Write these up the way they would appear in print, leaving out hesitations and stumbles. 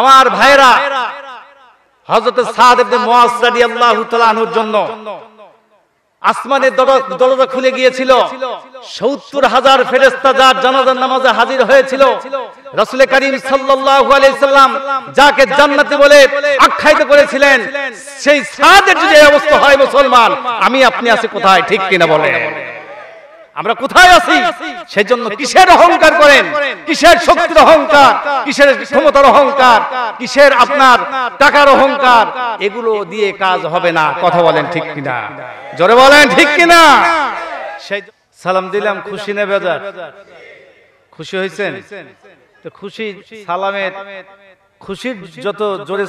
আমার ভাইরা, হযরত সাদ ইবনে মুআয রাদিয়াল্লাহু তাআলা আনহুর জন্য আসমানের দরজা খুলে গিয়েছিল। ৭০,০০০ ফেরেশতা যার জানাজার নামাজে হাজির হয়েছিল। রাসূল করিম সাল্লাল্লাহু আলাইহি সাল্লাম যাকে জান্নাতি বলে আখ্যায়িত করেছিলেন, সেই সাদের যদি এই অবস্থা হয় মুসলমান, আমি আপনি আছি কোথায়? ঠিক কিনা বলেন? আমরা কোথায় আছি? সেজন্য কিসের অহংকার করেন? কিসের শক্তির অহংকার? কিসের ক্ষমতার অহংকার? কিসের আপনার টাকার অহংকার? এগুলো দিয়ে কাজ হবে না। কথা বলেন ঠিক কিনা? জোরে বলেন ঠিক কিনা? সেই সালাম দিলাম, খুশি না বেজার? খুশি হয়েছেন তো? খুশি সালামের খুশির যত জোরে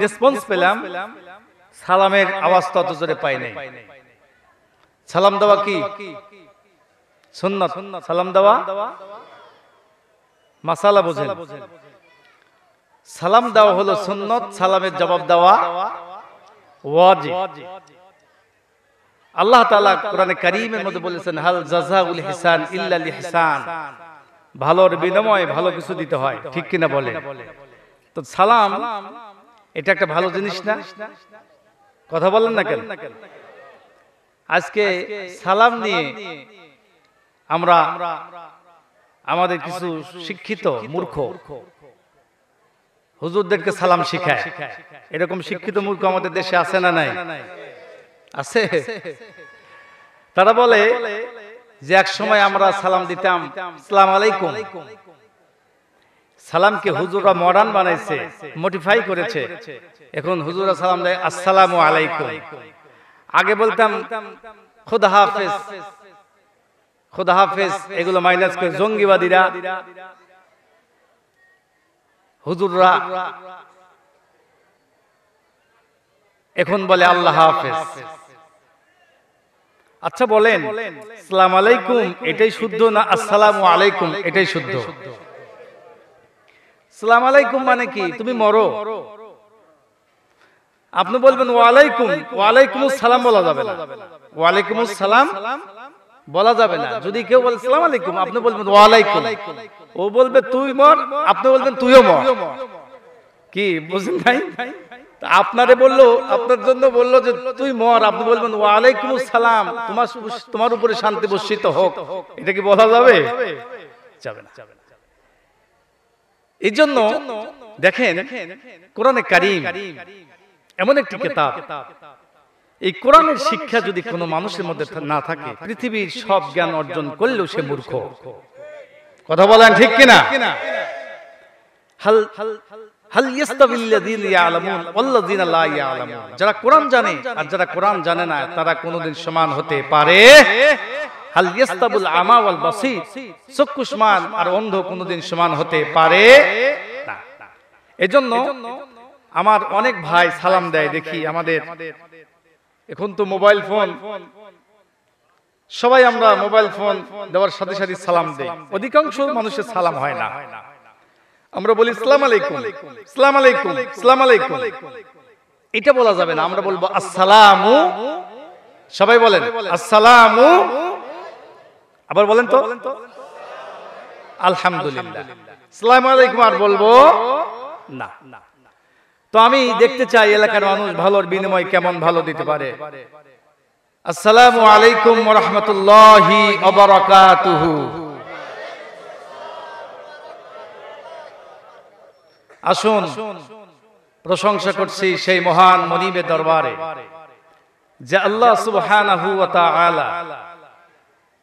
রেসপন্স পেলাম, সালামের আওয়াজ তত জোরে পাই নাই। সালাম দেওয়া কি সুন্নাত? সালাম দেওয়া মাসালা বুঝেন? সালাম দেওয়া হলো সুন্নাত, সালামের জবাব দেওয়া ওয়াজিব। আল্লাহ তাআলা কোরআনে কারীমের মধ্যে বলেছেন, হাল জাযাউল ইহসান ইল্লাল ইহসান, ভালোর বিনিময়ে ভালো কিছু দিতে হয়। ঠিক কিনা বলেন? তো সালাম এটা একটা ভালো জিনিস না? কথা বলেন না কেন? আজকে সালাম নিয়ে আমরা আমাদের কিছু শিক্ষিত মূর্খ হুজুরদেরকে সালাম শিখায়। এরকম শিক্ষিত মূর্খ আমাদের দেশে আছে না নাই? আছে। তারা বলে যে এক সময় আমরা সালাম দিতাম আসসালামু আলাইকুম। সালামকে হুজুররা মডার্ন বানাইছে, মডিফাই করেছে। এখন হুজুররা সালাম দেয় আসসালামু আলাইকুম। আগে বলতাম খুদা হাফেজ, খুদা হাফেজ, এগুলো মাইনাস করে জঙ্গিবাদীরা, হুজুররা এখন বলে আল্লাহ হাফেজ। আচ্ছা বলেন, আসসালামু আলাইকুম এটাই শুদ্ধ না আসসালামু আলাইকুম এটাই শুদ্ধ? আসসালামু আলাইকুম মানে কি? তুমি মরো। আপনি বলবেন ওয়ালাইকুম, ওয়ালাইকুমুস সালাম বলা যাবে না। ওয়ালাইকুমুস সালাম বলা যাবে না। যদি কেউ বলে আসসালামু আলাইকুম, আপনি বলবেন ওয়ালাইকুম। ও বলবে তুই মর, আপনি বলবেন তুইও মর। কি বুঝেন নাই? আপনারে বললো, আপনার জন্য বললো যে তুই মর, আপনি বলবেন ওয়ালাইকুমুস সালাম, তোমার উপরে শান্তি বর্ষিত হোক। এটা কি বলা যাবে? যাবে না। এই জন্য দেখেন কোরআনে কারীম এমন একটি কিতাব, এই কোরআনের শিক্ষা যদি কোনো মানুষের মধ্যে না থাকে, পৃথিবীর সব জ্ঞান অর্জন করলেও সে মূর্খ। কথা বলেন ঠিক কিনা? হাল ইয়াস্তাবিল্লাযীনা ইয়ালামুন ওয়াল্লাযীনা লা ইয়ালামুন, যারা কোরআন জানে আর যারা কোরআন জানে না তারা কোনোদিন সমান হতে পারে? হাল ইয়াস্তাবুল আমা ওয়াল বাসীর, চক্ষুষ্মান আর অন্ধ কোনোদিন সমান হতে পারে না। এজন্য আমার অনেক ভাই সালাম দেয় দেখি। আমাদের এখন তো মোবাইল ফোন, সবাই আমরা মোবাইল ফোন দেওয়ার সাথে সাথে সালাম দেই। অধিকাংশ মানুষের সালাম হয় না। আমরা বলি আসসালামু আলাইকুম, আসসালামু আলাইকুম, আসসালামু আলাইকুম। এটা বলা যাবে না। আমরা বলবো আসসালামু, সবাই বলেন আসসালামু, আবার বলেন তো আলহামদুলিল্লাহ। আসসালামু আলাইকুম আর বলবো না। তো আমি দেখতে চাই এলাকার মানুষ ভালোর বিনিময় কেমন ভালো দিতে পারে। আসসালামু আলাইকুম ওয়া রাহমাতুল্লাহি ওয়া বারাকাতুহু। আসুন প্রশংসা করছি সেই মহান মনিবের দরবারে যে আল্লাহ সুবহানাহু ওয়া তাআলা,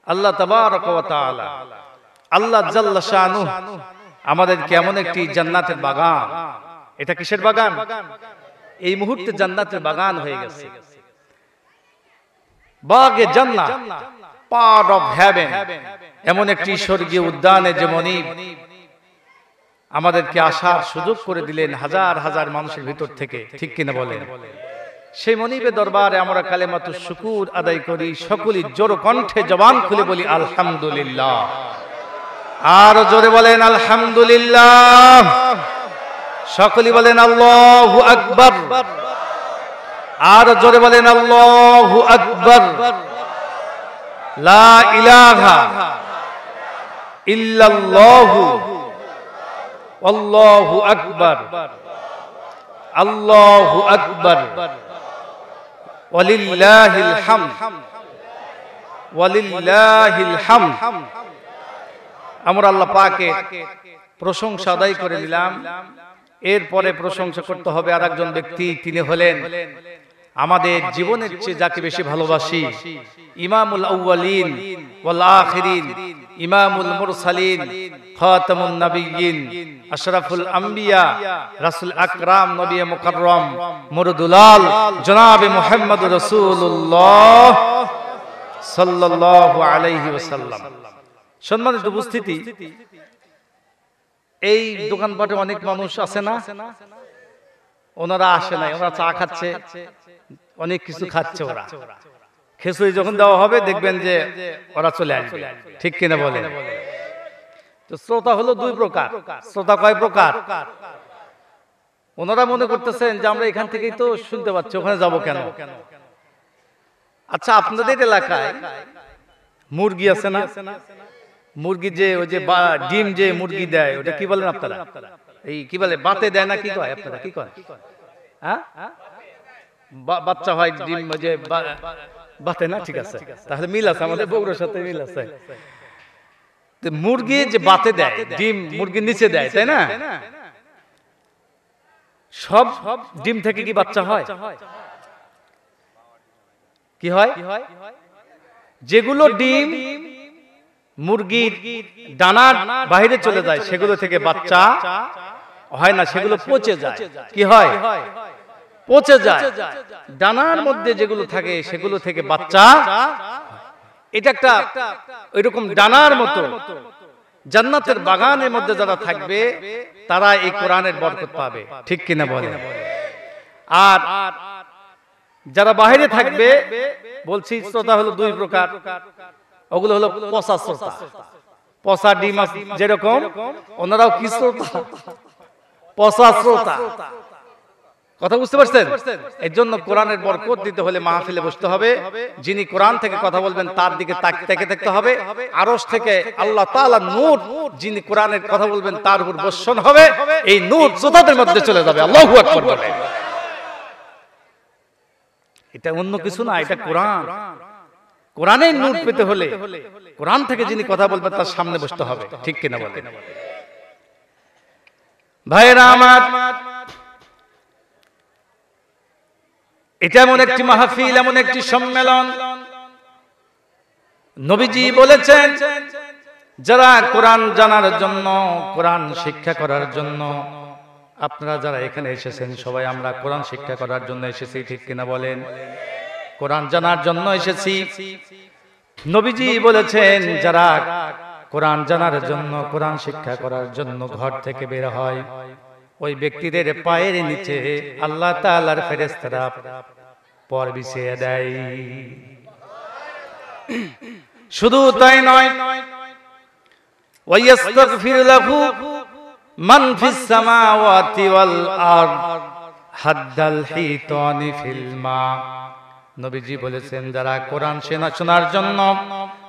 আল্লাহ তাবারাক ওয়া তাআলা, আল্লাহ জাল্লা শানুহু আমাদেরকে এমন একটি জান্নাতের বাগান, এটা কিসের বাগান? এই মুহূর্তে জান্নাতের বাগান হয়ে গেছে। বাগে জান্নাত, পার্ট অফ হেভেন, এমন একটি স্বর্গীয় উদ্যানে যে মনিব আমাদেরকে আসার সুযোগ করে দিলেন হাজার হাজার মানুষের ভিতর থেকে। ঠিক কিনা বলেন? সেই মনিবের দরবারে আমরা কালেমাতুশ শুকুর আদায় করি। সকলেই জোর কণ্ঠে জবান খুলে বলি আলহামদুলিল্লাহ। আর জোরে বলেন আলহামদুলিল্লাহ। সকলেই বলেন আল্লাহু আকবার। আর জোরে বলেন আল্লাহু আকবার। লা ইলাহা ইল্লাল্লাহু আল্লাহু আকবার, আল্লাহু আকবার, ওয়ালিল্লাহিল হামদ, ওয়ালিল্লাহিল হামদ। আমরা আল্লাহ পাকের প্রশংসা আদায় করে নিলাম। এরপরে প্রশংসা করতে হবে আরেকজন ব্যক্তি, তিনি হলেন আমাদের জীবনের চেয়ে যাকে বেশি ভালোবাসি, ইমামুল আউয়ালিন ওয়াল আখিরিন, ইমামুল মুরসালিন, খাতামুন নবিয়্যিন, আশরাফুল আম্বিয়া, রাসূল আকরাম, নবী মুকাররম, মুরদুলাল, জনাবে মুহাম্মদুর রাসূলুল্লাহ সাল্লাল্লাহু আলাইহি ওয়াসাল্লাম। সম্মানিত উপস্থিতি, এই দোকানপাটে অনেক মানুষ আছে না, ওনারা আসে না, ওরা চা খাচ্ছে, অনেক কিছু খাচ্ছে। ওরা খিচুড়ি যখন দেওয়া হবে দেখবেন যে ওরা চলে আসবে, ঠিক কিনা বলেন? তো শ্রোতা হলো দুই প্রকার। শ্রোতা কয় প্রকার? ওনারা মনে করতেছেন যে আমরা এখান থেকেই তো শুনতে পাচ্ছি, ওখানে যাব কেন? আচ্ছা, আপনাদের এলাকায় মুরগি আছে না? মুরগি যে ওই যে ডিম যে মুরগি দেয়, ওটা কি বলেন আপনারা? এই কি বলে, বাতে দেয় না কি কয় আপনারা? কি কয়? হ্যাঁ, বাচ্চা হয় ডিম যে বাতে না? ঠিক আছে, তাহলে মিল আছে, আমাদের বগুড়ার সাথে মিল আছে। মুরগি যে বাতে দেয়, ডিম মুরগির নিচে দেয়, তাই না? সব ডিম থেকে কি বাচ্চা হয়? কি হয়? যেগুলো ডিম মুরগির ডানার বাইরে চলে যায় সেগুলো থেকে বাচ্চা হয় না, সেগুলো পচে যায়। কি হয়? পচে যায়। ডানার মধ্যে যেগুলো থাকে সেগুলো থেকে বাচ্চা। এটা একটা ওইরকম ডানার মতো জান্নাতের বাগানের মধ্যে যারা থাকবে তারা এই কোরআনের বরকত পাবে, ঠিক কিনা বলেন? আর যারা বাইরে থাকবে, বলছি শ্রোতা হলো দুই প্রকার। ওগুলো হলো পচা শ্রোতা, পচা ডিম যেরকম, ওনারাও কি শ্রোতা? পচা শ্রোতা। কথা বুঝতে পারছেন? এর জন্য কোরআনের বরকত দিতে হলে মাহফিলে বসতে হবে। যিনি কোরআন থেকে কথা বলবেন তার দিকে তাকিয়ে থাকতে হবে। আরশ থেকে আল্লাহ তাআলা নূর, যিনি কোরআনের কথা বলবেন তার উপর বর্ষণ হবে। এই নূর শ্রোতাদের মধ্যে চলে যাবে। আল্লাহু আকবার বলে। এটা অন্য কিছু না, এটা কোরআন। কোরআনের নূর পেতে হলে কোরআন থেকে যিনি কথা বলবেন তার সামনে বসতে হবে, ঠিক কিনা বলেন? ভাইরা আমার, এটা এমন একটি মাহফিল, এমন একটি সম্মেলন, নবীজি বলেছেন যারা কোরআন জানার জন্য, কোরআন শিক্ষা করার জন্য, আপনারা যারা এখানে এসেছেন সবাই আমরা কোরআন শিক্ষা করার জন্য এসেছি, ঠিক কিনা বলেন? কোরআন জানার জন্য এসেছি। নবীজি বলেছেন যারা কোরআন জানার জন্য, কোরআন শিক্ষা করার জন্য ঘর থেকে বের হয়, ওই ব্যক্তিদের পায়ের নিচে আল্লাহ তাআলার ফেরেশতারা পর বিছিয়ে দেয়। শুধু তাই নয়, ওয়ায়াস্তাগফির লাহু মান ফিস সামাওয়াতি ওয়াল আরদ হাদ্দাল হিতানি ফিল মা। নবীজি বলেছেন যারা কোরআন শোনার জন্য,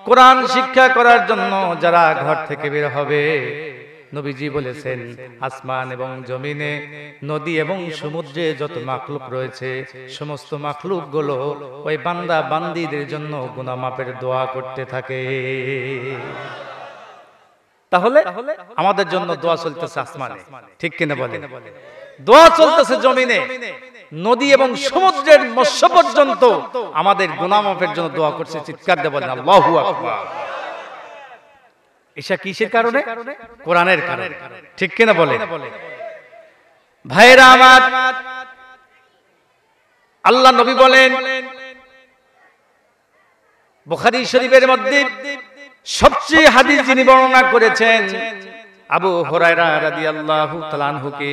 কোরআন শিক্ষা করার জন্য যারা ঘর থেকে বের হবে, নবীজি বলেছেন আসমান এবং জমিনে, নদী এবং সমুদ্রে যত মাখলুক রয়েছে সমস্ত মাখলুক গুলো ওই বান্দা বান্দীদের জন্য গুনাহ মাফের দোয়া করতে থাকে। তাহলে আমাদের জন্য দোয়া চলতেছে আসমানে, ঠিক কিনা বলেন? দোয়া চলতেছে জমিনে, নদী এবং সমুদ্রের মৎস্য পর্যন্ত আমাদের গুনাহ মাফের জন্য দোয়া করছে। চিৎকার দিয়ে বলেন আল্লাহু আকবার। এটা কিসের কারণে? কোরআনের কারণে, ঠিক কিনা বলেন? ভাইরা আমার, আল্লাহ নবী বলেন, বুখারী শরীফের মধ্যে সবচেয়ে হাদিস যিনি বর্ণনা করেছেন আবু হুরায়রা রাদিয়াল্লাহু তাআলা আনহুকে,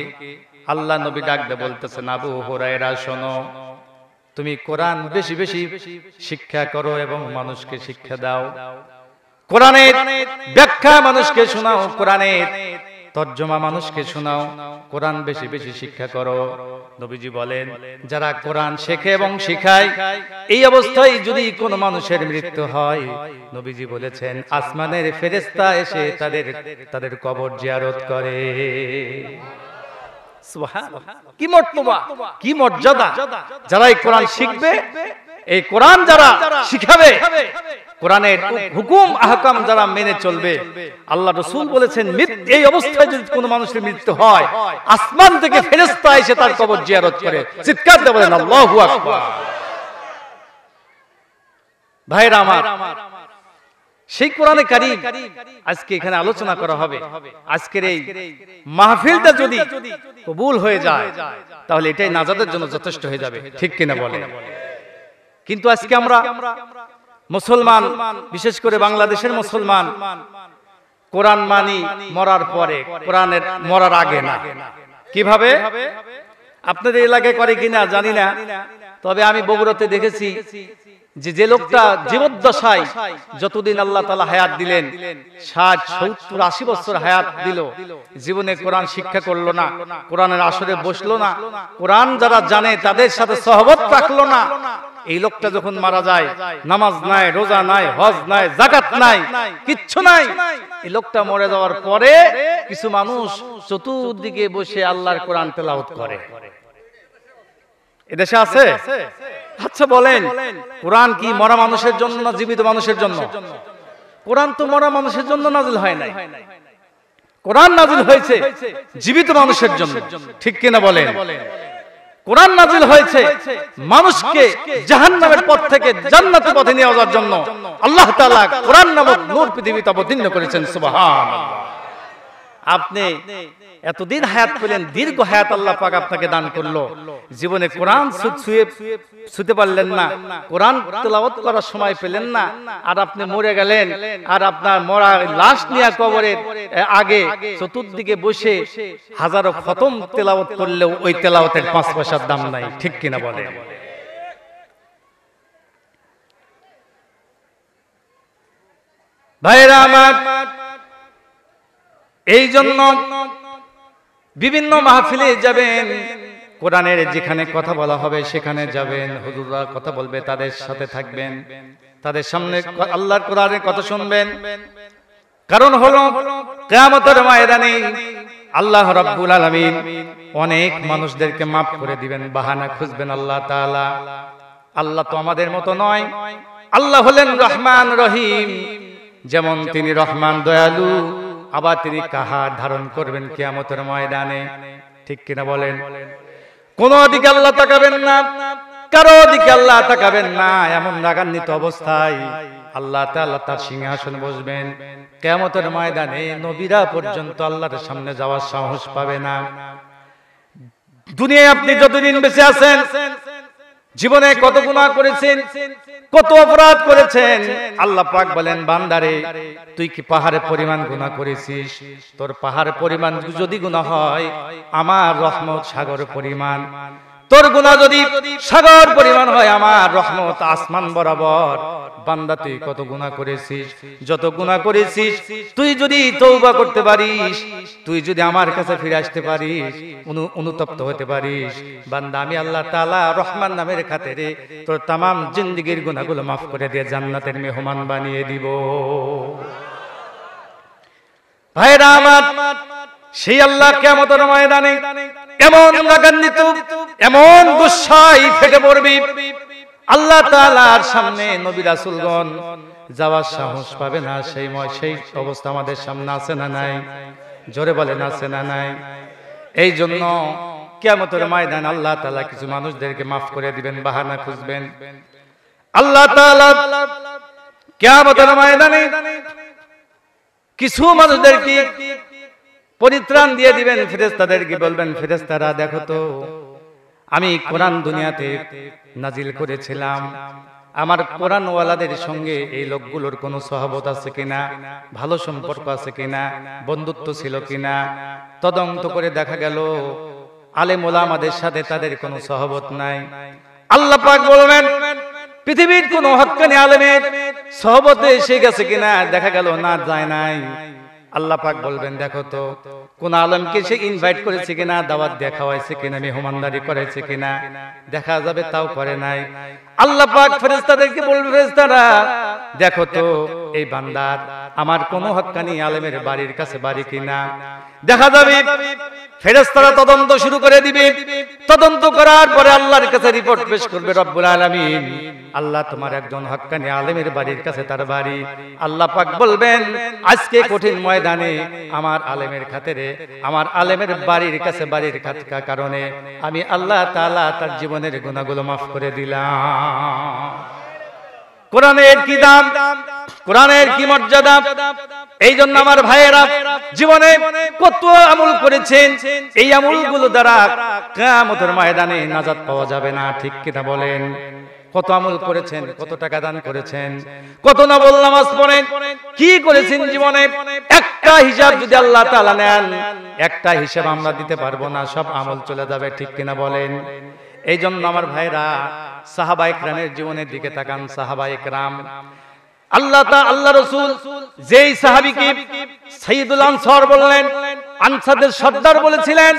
আল্লাহ নবী ডাক দিয়ে বলতেছেন, আবু হুরায়রা শোনো, তুমি কোরআন বেশি বেশি শিক্ষা করো এবং মানুষকে শিক্ষা দাও। কোরআনের ব্যাখ্যা মানুষকে শোনাও, কোরআনের তর্জমা মানুষকে শোনাও, কোরআন বেশি বেশি শিক্ষা করো। নবীজি বলেন যারা কোরআন শেখে এবং শেখায় এই অবস্থায় যদি কোনো মানুষের মৃত্যু হয়, নবীজি বলেছেন আসমানের ফেরেশতা এসে তাদের কবর জিয়ারত করে। সুবহানাল্লাহ, কি মর্তবা, কি মর্যাদা! যারা এই কোরআন শিখবে, এই কোরআন যারা শিখাবে, কোরআনের হুকুম আহকাম যারা মেনে চলবে, আল্লাহ রাসূল বলেছেন এই অবস্থায় যদি কোনো মানুষের মৃত্যু হয়, আসমান থেকে ফেরেশতা এসে তার কবর জিয়ারত করে। চিৎকার দিয়ে বলেন আল্লাহু আকবার। ভাইরা আমার, সেই কোরআনে কারীম আজকে এখানে আলোচনা করা হবে। আজকের এই মাহফিলটা যদি কবুল হয়ে যায় তাহলে এটাই নাজাতের জন্য যথেষ্ট হয়ে যাবে, ঠিক কিনা বলেন? কিন্তু আজকে আমরা মুসলমান, বিশেষ করে বাংলাদেশের মুসলমান, কোরআন মানি মরার পরে, কোরআনের মরার আগে না। কিভাবে? আপনাদের এলাকায় করে কিনা জানি না, তবে আমি বগুড়াতে দেখেছি যে লোকটা জীবদ্দশায় যতদিন আল্লাহ তাআলা হায়াত দিলেন, 60, 70, 80 বছর হায়াত দিল, জীবনে কোরআন শিক্ষা করলো না, কোরআনের আসরে বসলো না, কোরআন যারা জানে তাদের সাথে সহবত রাখলো না, এই লোকটা যখন মারা যায়, নামাজ নাই, রোজা নাই, হজ নাই, যাকাত নাই, কিচ্ছু নাই। এই লোকটা মরে যাওয়ার পরে কিছু মানুষ চতুর্দিকে বসে আল্লাহর কোরআন তেলাওয়াত করে। এদেশে আছে? আচ্ছা বলেন, কোরআন কি মরা মানুষের জন্য না জীবিত মানুষের জন্য? কোরআন তো মরা মানুষের জন্য নাজিল হয় নাই, কোরআন নাজিল হয়েছে জীবিত মানুষের জন্য, ঠিক কিনা বলেন? কোরআন নাজিল হয়েছে মানুষকে জাহান্নামের পথ থেকে জান্নাতের পথে নিয়ে যাওয়ার জন্য। আল্লাহ তাআলা কোরআন নামক নূর পৃথিবীতে অবতীর্ণ করেছেন। সুবহানাল্লাহ। আপনি এতদিন হায়াত পেলেন, দীর্ঘ হায়াত আল্লাহ পাক আপনাকে দান করলো, জীবনে কোরআন ছুঁতে পারলেন না, কোরআন তেলাওয়াত করার সময় পেলেন না, আর আপনি মরে গেলেন, আর আপনার মরা লাশ নিয়ে কবরের আগে চতুর্দিকে বসে হাজারো খতম তেলাওয়াত করলেও ওই তেলাওয়াতের 5 পয়সার দাম নাই, ঠিক কিনা বলেন? ভাইরা আমার, এই জন্য বিভিন্ন মাহফিলে যাবেন, কোরআনের যেখানে কথা বলা হবে সেখানে যাবেন, হুজুররা কথা বলবে তাদের সাথে থাকবেন, তাদের সামনে আল্লাহর কোরআনের কথা শুনবেন। কারণ হলো কিয়ামতের ময়দানে আল্লাহ রাব্বুল আলামিন অনেক মানুষদেরকে মাফ করে দিবেন, বাহানা খুঁজবেন আল্লাহ তাআলা। আল্লাহ তো আমাদের মতো নয়, আল্লাহ হলেন রহমান রহিম। যেমন তিনি রহমান দয়ালু, আবার তিনি কাহার ধারণ করবেন কিয়ামতের ময়দানে, ঠিক কিনা বলেন? কোন দিকে আল্লাহ তাকাবেন না, কারো দিকে আল্লাহ তাকাবেন না, এমন রাগান্বিত অবস্থায় আল্লাহ তাআলা তার সিংহাসনে বসবেন। কিয়ামতের ময়দানে নবীরা পর্যন্ত আল্লাহর সামনে যাওয়ার সাহস পাবে না। দুনিয়ায় আপনি যতদিন বেঁচে আছেন, জীবনে কত গুনাহ করেছেন, কত অপরাধ করেছেন। আল্লাহ পাক বলেন, বান্দারে তুই কি পাহাড়ের পরিমাণ গুনাহ করেছিস? তোর পাহাড়ের পরিমাণ যদি গুনাহ হয়, আমার রহমত সাগর পরিমাণ। তোর গুনাহ যদি সাগর পরিমাণ হয়, আমার রহমত আসমান বরাবর। বান্দা তুই কত গুনাহ করেছিস? যত গুনাহ করেছিস তুই যদি তওবা করতে পারিস, তুই যদি আমার কাছে ফিরে আসতে পারিস, অনুতপ্ত হতে পারিস, বান্দা আমি আল্লাহ তাআলা রহমান নামের খাতিরে তোর तमाम জিন্দেগীর গুনাহগুলো maaf করে দিয়ে জান্নাতের মেহমান বানিয়ে দিব। ভাইরা আমার, সেই আল্লাহ কিয়ামতের ময়দানে এমন রাগান্বিত, এমন গুসায় ফেটে পড়বে, আল্লাহ তাআলার সামনে নবী রাসূলগণ যাওয়ার সাহস পাবে না। সেই অবস্থা আমাদের সামনে আছে না নাই? জোরে বলেন, আছে না নাই? এই জন্য কিয়ামতের ময়দানে আল্লাহ তাআলা কিছু মানুষদেরকে maaf করে দিবেন, বাহানা খুঁজবেন। আল্লাহ তাআলা কিয়ামতের ময়দানে কিছু মানুষদেরকে পরিত্রাণ দিয়ে দিবেন, ফেরেশতাদেরকে বলবেন, ফেরেশতারা দেখো তো, আমি কোরআন দুনিয়াতে নাজিল করেছিলাম, আমার কোরআন ওয়ালাদের সঙ্গে এই লোকগুলোর কোনো সহবত আছে কিনা, ভালো সম্পর্ক আছে কিনা, বন্ধুত্ব ছিল কিনা। তদন্ত করে দেখা গেল আলেম ওলামাদের সাথে তাদের কোনো সহবত নাই। আল্লাহ পাক বলবেন, পৃথিবীর কোন হক্কানি আলেমের সহবতে এসে গেছে কিনা, দেখা গেল না, যায় নাই। আল্লাহ পাক বলবেন দেখো তো কোন আলেমকে সে ইনভাইট করেছে কিনা, দাওয়াত দেয়া খাওয়াইছে কিনা, মেহমানদারি করেছে কিনা, দেখা যাবে তাও করে নাই। আল্লাহ পাক ফেরেশতাদেরকে বলবে ফেরেশতারা দেখো তো এই বান্দার আমার কোন হক্কানি আলেমের বাড়ির কাছে বাড়ি কিনা। দেখা যাবে ফেরেশতারা তদন্ত শুরু করে দিবে। তদন্ত করার পরে আল্লাহর কাছে রিপোর্ট পেশ করবে রব্বুল আলামিন, আল্লাহ তোমার একজন হক্কানি আলেমের বাড়ির কাছে তার বাড়ি। আল্লাহ পাক বলবেন আজকে কঠিন ময়দানে আমার আলেমের খাতিরে, আমার আলেমের বাড়ির কাছে বাড়ির কারণে আমি আল্লাহ তাআলা তার জীবনের গুনাহগুলো মাফ করে দিলাম। কোরআনের কি দাম, কোরআনের কি মর্যাদা! এই জন্য আমার ভাইয়েরা জীবনে কত আমল করেছেন, এই আমলগুলো দ্বারা কিয়ামতের ময়দানে নাজাত পাওয়া যাবে না, ঠিক কিনা বলেন? কত আমল করেছেন, কত টাকা দান করেছেন, কত নফল নামাজ পড়েন, কি করেছেন জীবনে, একটা হিসাব যদি আল্লাহ তাআলা নেন, একটা হিসাব আমরা দিতে পারবো না, সব আমল চলে যাবে, ঠিক কিনা বলেন? এই জন্য আমার ভাইরা সাহাবায়ে কেরামের জীবনের দিকে তাকান। সাহাবায়ে কেরাম আল্লাহ রাসূল যেই সাহাবীকে সাইয়্যিদুল আনসার বললেন, আনসারদের সর্দার বলেছিলেন,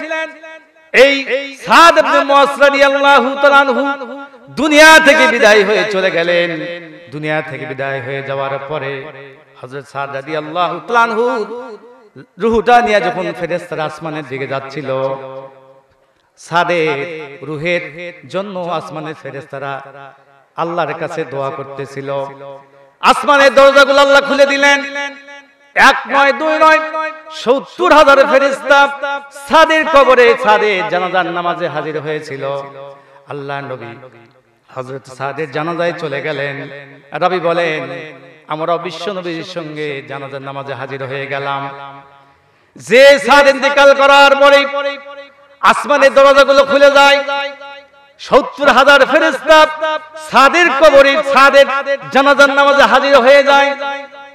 এই সাদ ইবনে মুআজ রাদিয়াল্লাহু তাআলা আনহু দুনিয়া থেকে বিদায় হয়ে চলে গেলেন। দুনিয়া থেকে বিদায় হয়ে যাওয়ার পরে হযরত সাদ রাদিয়াল্লাহু তাআলা আনহু রূহটা নিয়ে যখন ফেরেশতারা আসমানের দিকে যাচ্ছিল, সাদের রূহের জন্য আসমানের ফেরেশতারা আল্লাহর কাছে দোয়া করতেছিল। আসমানের দরজাগুলো আল্লাহ খুলে দিলেন। এক নয়, দুই নয়, ৭০,০০০ ফেরেশতা সাদের কবরে, সাদের জানাজার নামাজে হাজির হয়েছিল। আল্লাহর নবী হযরত সাদের জানাজায় চলে গেলেন। নবী বলেন আমরা বিশ্ব নবীর সঙ্গে জানাজার নামাজে হাজির হয়ে গেলাম। যে সাদ ইন্তেকাল করার পরে আসমানের দরজাগুলো খুলে যায়, ৭০,০০০ ফেরেশতা সাদের কবরে, সাদের জানাজার নামাজে হাজির হয়ে যায়।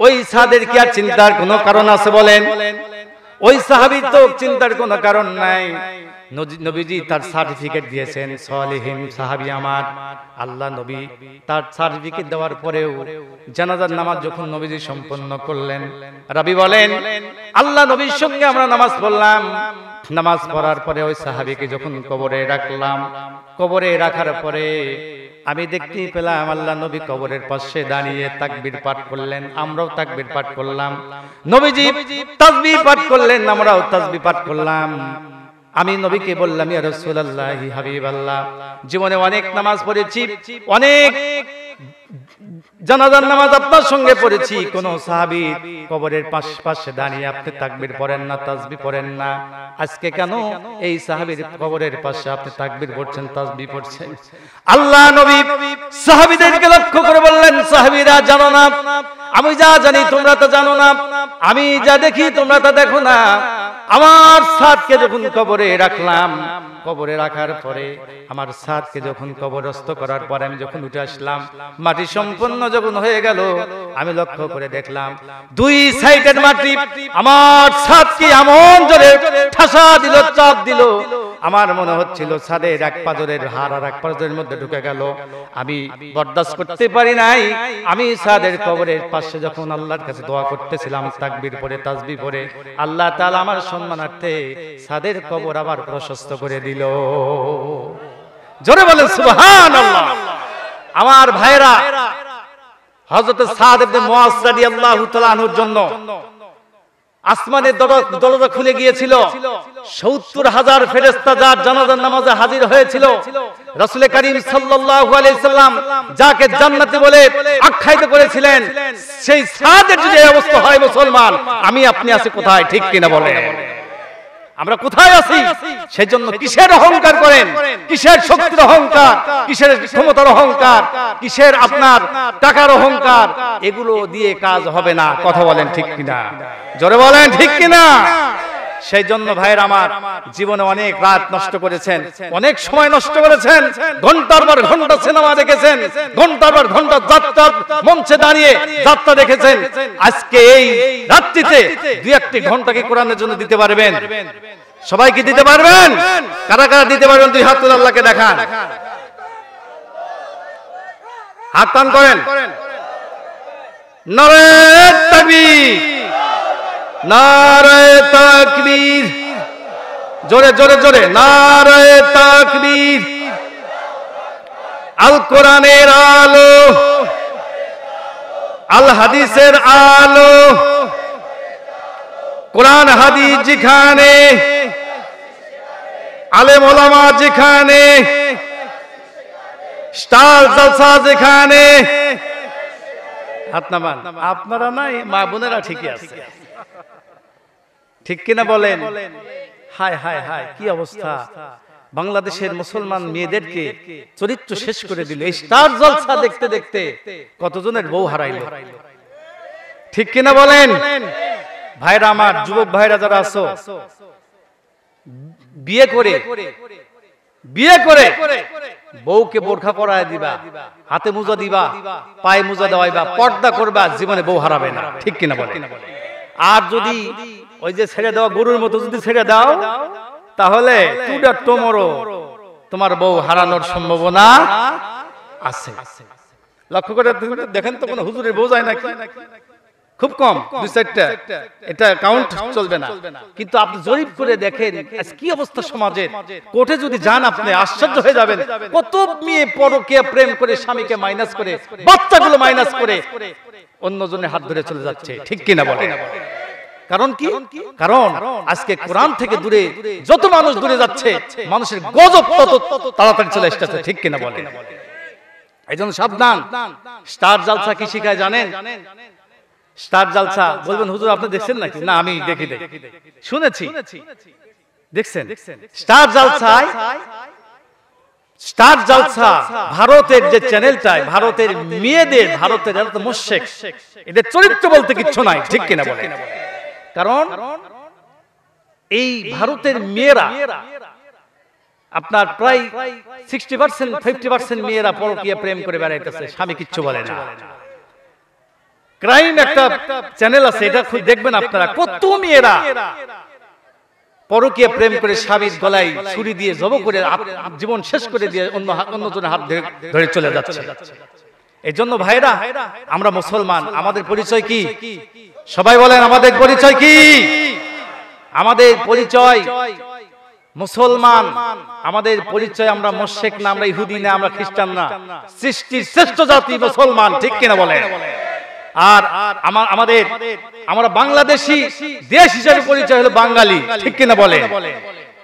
ওই সাদের কি আর চিন্তার কোনো কারণ আছে বলেন? ওই সাহাবীর তো চিন্তার কোনো কারণ নাই। নবীজি তার সার্টিফিকেট দিয়েছেন, সালেহিন সাহাবী আমার। আল্লাহ নবী তার সার্টিফিকেট দেওয়ার পরেও জানাজার নামাজ যখন নবীজি সম্পন্ন করলেন, রাবী বলেন আল্লাহ নবীর সঙ্গে আমরা নামাজ পড়লাম। নামাজ পড়ার পরে ওই সাহাবীকে যখন কবরে রাখলাম, কবরে রাখার পরে আমি দেখতে পেলাম আল্লাহ নবী কবরের পাশে দাঁড়িয়ে তাকবীর পাঠ করলেন। আমরাও তাকবীর পাঠ করলাম। নবীজি তাসবিহ পাঠ করলেন, আমরাও তাসবিহ পাঠ করলাম। আমি নবীকে বললাম ইয়া রাসূলুল্লাহ, হাবিবাল্লাহ, জীবনে অনেক নামাজ পড়েছি, অনেক জানাজার নামাজ আপনার সঙ্গে পড়েছি, কোন সাহাবী কবরের পাশে দাঁড়িয়ে আপনি তাকবীর পড়েন না, তাসবিহ পড়েন না, আজকে কেন এই সাহাবীর কবরের পাশে আপনি তাকবীর পড়ছেন, তাসবিহ পড়ছেন? আল্লাহ নবী সাহাবীদেরকে লক্ষ্য করে বললেন, সাহাবীরা জানো না, আমি যা জানি তোমরা তা জানো না, আমি যা দেখি তোমরা তা দেখো না। আমার সাদকে যখন কবরে রাখলাম, কবরে রাখার পরে আমার সাদকে যখন কবরস্থ করার পরে আমি যখন উঠে আসলাম, মাটি সম্পন্ন যখন হয়ে গেল, আমি লক্ষ্য করে দেখলাম দুই সাইডের মাটি আমার সাদকে এমন জোরে ঠাসা দিল, চাপ দিল, আমার মনে হচ্ছিল সাদের এক পাজরের হাড় আর এক পাজরের মধ্যে ঢুকে গেল। আমি বরদাস্ত করতে পারি নাই। আমি সাদের কবরের পাশে যখন আল্লাহর কাছে দোয়া করতেছিলাম, তাকবীর পড়ে, তাসবিহ পড়ে, আল্লাহ তাআলা আমার সম্মানার্থে সাদের কবর আবার প্রশস্ত করে দিল। জোরে বলেন সুবহানাল্লাহ। আমার ভাইরা, হযরত সাদ ইবনে মুআজ রাদিয়াল্লাহু তাআলা আনহুর জন্য আসমানের দরজা খুলে গিয়েছিল। ৭০,০০০ ফেরেশতা যার জানাজার নামাজে হাজির হয়েছিল, রাসূল করিম সাল্লাল্লাহু আলাইহি সাল্লাম যাকে জান্নাতি বলে আখ্যায়িত করেছিলেন, সেই সাদের যদি এই অবস্থা হয় মুসলমান, আমি আপনি আছি কোথায়, ঠিক কিনা বলেন? আমরা কোথায় আছি? সেজন্য কিসের অহংকার করেন, কিসের শক্তির অহংকার, কিসের ক্ষমতার অহংকার, কিসের আপনার টাকার অহংকার, এগুলো দিয়ে কাজ হবে না। কথা বলেন ঠিক কিনা? জোরে বলেন ঠিক কিনা? সেই জন্য ভাইয়ের আমার, জীবনে অনেক রাত নষ্ট করেছেন, অনেক সময় নষ্ট করেছেন, ঘন্টার পর ঘন্টা সিনেমা দেখেছেন, ঘন্টার পর ঘন্টা যাত্রা মঞ্চে দাঁড়িয়ে যাত্রা দেখেছেন। আজকে এই রাত্রিতে দুই একটি ঘন্টা কি কোরআনের জন্য দিতে পারবেন? সবাই কি দিতে পারবেন? কারা কারা দিতে পারবেন? দুই হাত তুলে আল্লাহকে দেখান, হাত টান করেন। নারে তাকবীর, নারায়ে তাকবীর, জোরে জোরে জোরে নারায়ে তাকবীর। আল কোরআনের আলো, আল হাদিসের আলো, কোরআন হাদিস যেখানে, আলেম ওলামা যেখানে, স্টার জলসা যেখানে। হাত নামান, আপনারা নাই, মা বোনেরা ঠিকই আছে, ঠিক কিনা বলেন? হায় হায় হায়, কি অবস্থা! বাংলাদেশের মুসলমান মেয়েদেরকে চরিত্র শেষ করে দিল এই স্টার জলসা দেখতে দেখতে। কতজনের বউ হারাইল, ঠিক কিনা বলেন? ভাইরা আমার, যুবক ভাইরা যারা আছো, বিয়ে করে বউকে বোরখা পরায় দিবা, হাতে মোজা দিবা, পায়ে মোজা দেওয়াইবা, পর্দা করবা, জীবনে বউ হারাবে না, ঠিক কিনা বলেন? আর যদি ওই যে ছেড়ে দেওয়া গরুর মতো যদি ছেড়ে দাও, তাহলে তোমার বউ হারানোর সম্ভাবনা আছে। লক্ষ্য করে দেখেন তো, কোন হুজুরের বউ যায় নাকি? খুব কম, দুই চারটা, এটা কাউন্ট চলবে না। কিন্তু আপনি জরিপ করে দেখেন কি অবস্থা সমাজের। কোর্টে যদি যান আপনি আশ্চর্য হয়ে যাবেন, কত মেয়ে পরকীয়া প্রেম করে স্বামীকে মাইনাস করে, বাচ্চাগুলো মাইনাস করে অন্যজনের হাত ধরে চলে যাচ্ছে, ঠিক কিনা বলেন? কারণ কি? কারণ আজকে কোরআন থেকে দূরে যত মানুষ দূরে যাচ্ছে, মানুষের গজব তত তাড়াতাড়ি চলে আসছে, ঠিক কিনা বলেন? এই জন্য সাবধান। স্টার জালসা কি শিখায় জানেন? স্টার জালসা, বলবেন হুজুর আপনি দেখছেন নাকি? না, আমি দেখি, শুনেছি, দেখছেন। স্টার জালসা ভারতের যে চ্যানেলটায়, ভারতের মেয়েদের, ভারতের মুশরিক, এদের চরিত্র বলতে কিচ্ছু নাই, ঠিক কিনা বলেন? কারণ এই ভারতের মেয়েরা, আপনার প্রায় 60% 50% মেয়েরা পরকীয়া প্রেম করে বেড়াইতেছে, স্বামী কিচ্ছু বলে না। ক্রাইম একটা চ্যানেল আছে, এটা দেখবেন আপনারা, কত মেয়েরা পরকীয়া প্রেম করে স্বামীর গলায় ছুরি দিয়ে জব করে জীবন শেষ করে দিয়ে অন্যজনের হাত ধরে চলে যাচ্ছে। এই জন্য ভাইরা, আমরা মুসলমান, আমাদের পরিচয় কি? সবাই বলেন, আমাদের পরিচয় কি? আমাদের পরিচয় মুসলমান। আমাদের পরিচয় আমরা মুশরিক না, আমরা ইহুদি না, আমরা খ্রিস্টান না, সৃষ্টির শ্রেষ্ঠ জাতি মুসলমান, ঠিক কিনা বলেন? আর আমরা বাংলাদেশী, দেশ হিসেবে পরিচয় হলো বাঙালি, ঠিক কিনা বলেন?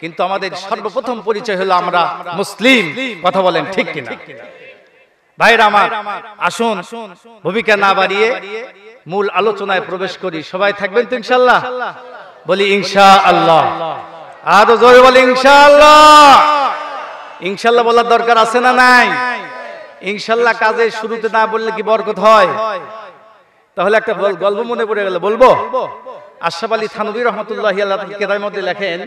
কিন্তু আমাদের সর্বপ্রথম পরিচয় হলো আমরা মুসলিম, কথা বলেন, ঠিক কিনা? ভাইরা আমার, আসুন ভূমিকা না বাড়িয়ে মূল আলোচনায় প্রবেশ করি। সবাই থাকবেন তো ইনশাআল্লাহ? বলি ইনশাআল্লাহ, আরো জোরে বলি ইনশাআল্লাহ। ইনশাআল্লাহ বলার দরকার আছে না নাই? ইনশাআল্লাহ কাজের শুরুতে না বললে কি বরকত হয়? তাহলে একটা গল্প মনে পড়ে গেল, বলবো? আশরাফ আলী থানভী রাহমাতুল্লাহি আলাইহি কিতাবের মধ্যে লেখেন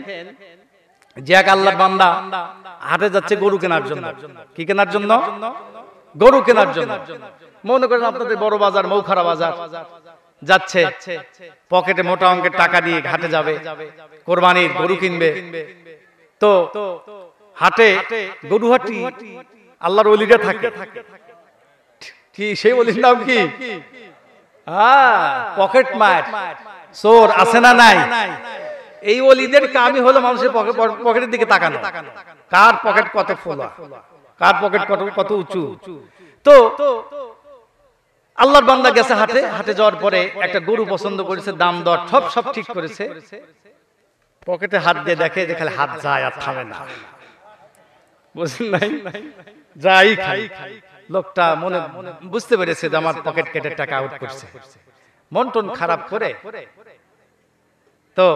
যে এক আল্লাহর বান্দা হাটে যাচ্ছে গরু কেনার জন্য। কি কেনার জন্য? গরু কেনার জন্য। মনে করেন আপনাদের বড় বাজার, মৌখারা বাজার যাচ্ছে, পকেটে মোটা অঙ্কের টাকা নিয়ে ঘাটে যাবে, কোরবানির গরু কিনবে। তো হাটে গরুহাটি আল্লাহর ওলিরা থাকে। কি সেই ওলির নাম কি? পকেট মার, চোর আছে না নাই? এই ওলিদের কামই হলো মানুষের পকেটের দিকে তাকানো, কার পকেট কত ফোলা, কার পকেট কত উঁচু। তো আল্লাহর বান্দা গেছে হাটে, হাটে যাওয়ার পরে একটা গরু পছন্দ করেছে, দাম দর সব ঠিক করেছে। পকেটে হাত দিয়ে দেখে যে খালি হাত যায় আর থামে না, বুঝলেন নাই? যাই খাই। লোকটা মনে বুঝতে পেরেছে যে আমার পকেট কেটে টাকা আউট করছে, মন টন খারাপ করে তো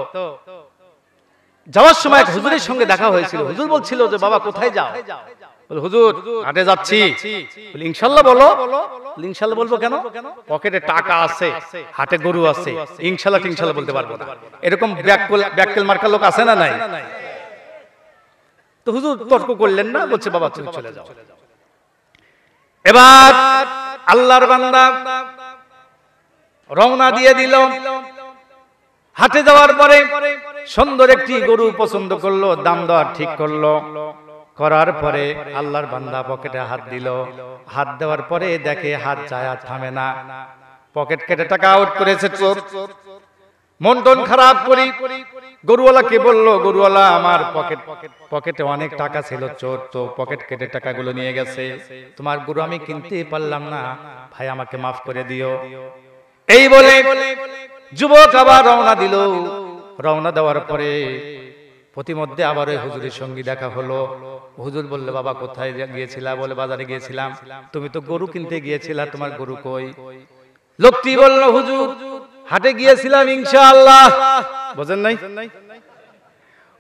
যাওয়ার সময় হুজুরের সঙ্গে দেখা হয়েছিল। হুজুর বলছিল যে বাবা কোথায় যাও? বলে হুজুর হাটে যাচ্ছি। বলে ইনশাআল্লাহ বলো। ইনশাআল্লাহ বলবো কেন? পকেটে টাকা আছে, হাটে গরু আছে, ইনশাআল্লাহ ইনশাআল্লাহ বলতে পারবো না। এরকম ব্যাককেল মার্কা লোক আছে না নাই? তো হুজুর তর্ক করলেন না, বলছে বাবা তুমি চলে যাও। এবার আল্লাহর বান্দা রওনা দিয়ে দিল। হাটে যাওয়ার পরে সুন্দর একটি গরু পছন্দ করলো, দাম দর ঠিক করলো। করার পরে আল্লাহর বান্দা পকেটে হাত দিল। হাত দেওয়ার পরে দেখে হাত যায় আর থামে না, পকেট কেটে টাকা আউট করেছে চোর। মন টন খারাপ করি। গরুওয়ালাকে বলল, গরুওয়ালা আমার পকেটে অনেক টাকা ছিল, চোর তো পকেট কেটে টাকাগুলো নিয়ে গেছে, তোমার গরু আমি কিনতে পারলাম না, ভাই আমাকে মাফ করে দিও। এই বলে যুবক আবার রওনা দিল। রওনা দেওয়ার পরে প্রতিমধ্যে আবার ওই হুজুরের সঙ্গে দেখা হলো। হুজুর বললে, বাবা কোথায় গিয়েছিলা? বলে, বাজারে গিয়েছিলাম। তুমি তো গরু কিনতে গিয়েছিলা, তোমার গরু কই? লোকটি বলল, হুজুর হাটে গিয়েছিলাম ইনশাআল্লাহ। বুঝেন নাই?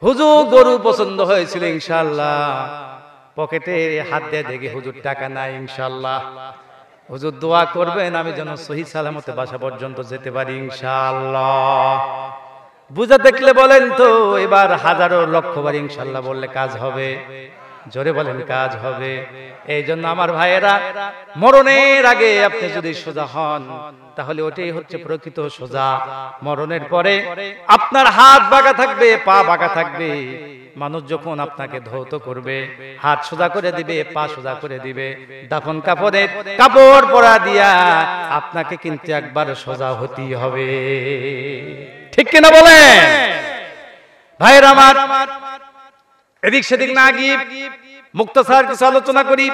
হুজুর গরু পছন্দ হয়েছিল ইনশাআল্লাহ, পকেটে হাত দিয়ে দেখি হুজুর টাকা নাই ইনশাআল্লাহ। হুজুর দোয়া করবেন আমি যেন সহি সালামতে বাসা পর্যন্ত যেতে পারি ইনশাআল্লাহ। বুঝা দেখলে বলেন তো, এবার হাজারো লক্ষ বার ইনশাআল্লাহ বললে কাজ হবে? জোরে বলেন কাজ হবে। এই জন্য আমার ভাইয়েরা, মরণের আগে আপনি যদি সোজা হন তাহলে ওটাই হচ্ছে প্রকৃত সোজা। মরণের পরে আপনার হাত বাঁকা থাকবে, পা বাঁকা থাকবে। মানুষ যখন আপনাকে ধৌত করবে, হাত সোজা করে দিবে, পা সোজা করে দিবে, দাফন কাফনের কাপড় পরা দিয়া আপনাকে কিন্তু একবার সোজা হতেই হবে। ঠিক কিনা বলেন ভাইয়েরা আমার? এদিক সেদিক না গিয়ে মুক্তাসার কিছু আলোচনা করি।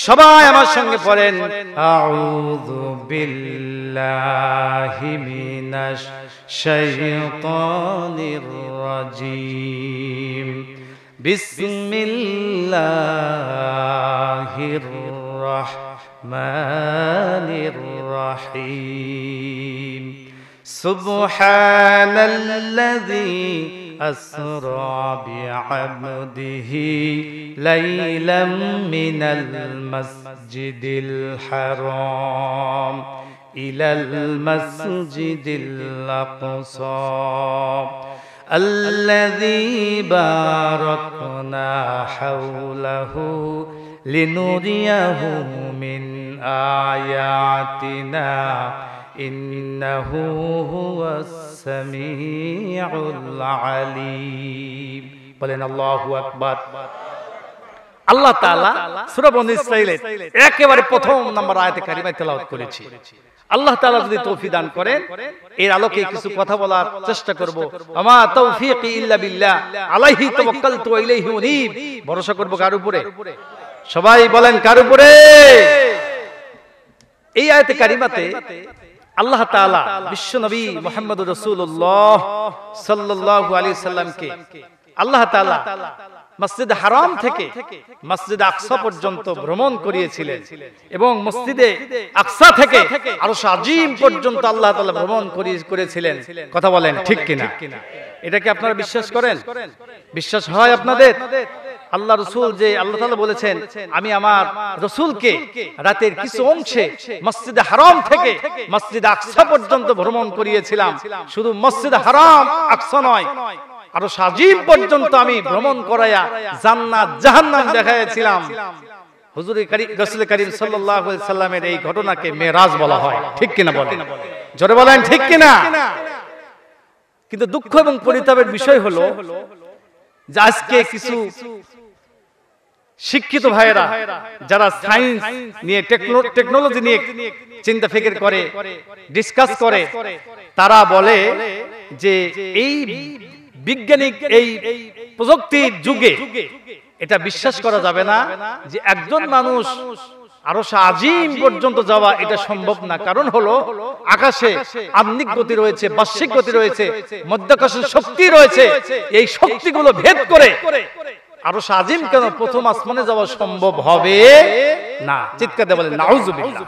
সবাই আমার সঙ্গে পড়েন, আউযু বিল্লাহি মিনাশ শাইতানির রাজিম, বিসমিল্লাহির রাহমানির রাহিম, সুবহানাল্লাযী أسرى بعبده ليلا من المسجد الحرام إلى المسجد الأقصى الذي باركنا حوله لنريه من آياتنا إنه هو السميع العليم। বলেন আল্লাহু আকবার। আল্লাহ তাআলা সূরা বনী ইসরাঈলের একেবারে প্রথম নম্বর আয়াতে কারিমায় তেলাওয়াত করেছি। আল্লাহ তাআলা যদি তৌফিক দান করেন এর আলোকে কিছু কথা বলার চেষ্টা করব। আমা তাওফীকি ইল্লা বিল্লাহ, আলাইহি তাওয়াক্কালতু ওয়া ইলাইহি উনীব। ভরসা করব কার উপরে? সবাই বলেন কার উপরে? এই আয়াতে কারিমাতে আল্লাহ তাআলা বিশ্ব নবী মুহাম্মদুর রাসূলুল্লাহ সাল্লাল্লাহু আলাইহি সাল্লামকে আল্লাহ তাআলা মসজিদ হারাম থেকে মসজিদ আকসা পর্যন্ত ভ্রমণ করিয়েছিলেন এবং মসজিদে আকসা থেকে আরশ আজিম পর্যন্ত আল্লাহ তাআলা ভ্রমণ করেছিলেন। কথা বলেন ঠিক কিনা? এটা কি আপনারা বিশ্বাস করেন? বিশ্বাস হয় আপনাদের? আল্লাহ রাসূল যে আল্লাহ তাআলা বলেছেন, আমি আমার রাসূলকে রাতের কিছু অংশে মসজিদে হারাম থেকে মসজিদ আকসা পর্যন্ত ভ্রমণ করিয়েছিলাম। শুধু মসজিদ হারাম আকসা নয়, আরশ আজিম পর্যন্ত আমি ভ্রমণ করায়া জান্নাত জাহান্নাম দেখাইছিলাম। হুজুর রাসূল করিম সাল্লাল্লাহু আলাইহি সাল্লামের এই ঘটনাকে মেরাজ বলা হয়। ঠিক কিনা বলেন? জোরে বলেন ঠিক কিনা? কিন্তু দুঃখ এবং পরিতাপের বিষয় হলো যে আজকে কিছু শিক্ষিত ভাইয়েরা যারা সায়েন্স নিয়ে টেকনোলজি নিয়ে চিন্তা ফিকির করে, ডিসকাস করে, তারা বলে যে এই বিজ্ঞানিক এই প্রযুক্তির যুগে এটা বিশ্বাস করা যাবে না যে একজন মানুষ আরশ আজিম পর্যন্ত যাওয়া এটা সম্ভব না। কারণ হলো আকাশে আহ্নিক গতি রয়েছে, বার্ষিক গতি রয়েছে, মধ্যাকর্ষণ শক্তি রয়েছে। এই শক্তিগুলো ভেদ করে আরশ আজিম কেন প্রথম আসমানে যাওয়া সম্ভব হবে না। চিৎকার দিয়ে বলেন নাউযুবিল্লাহ।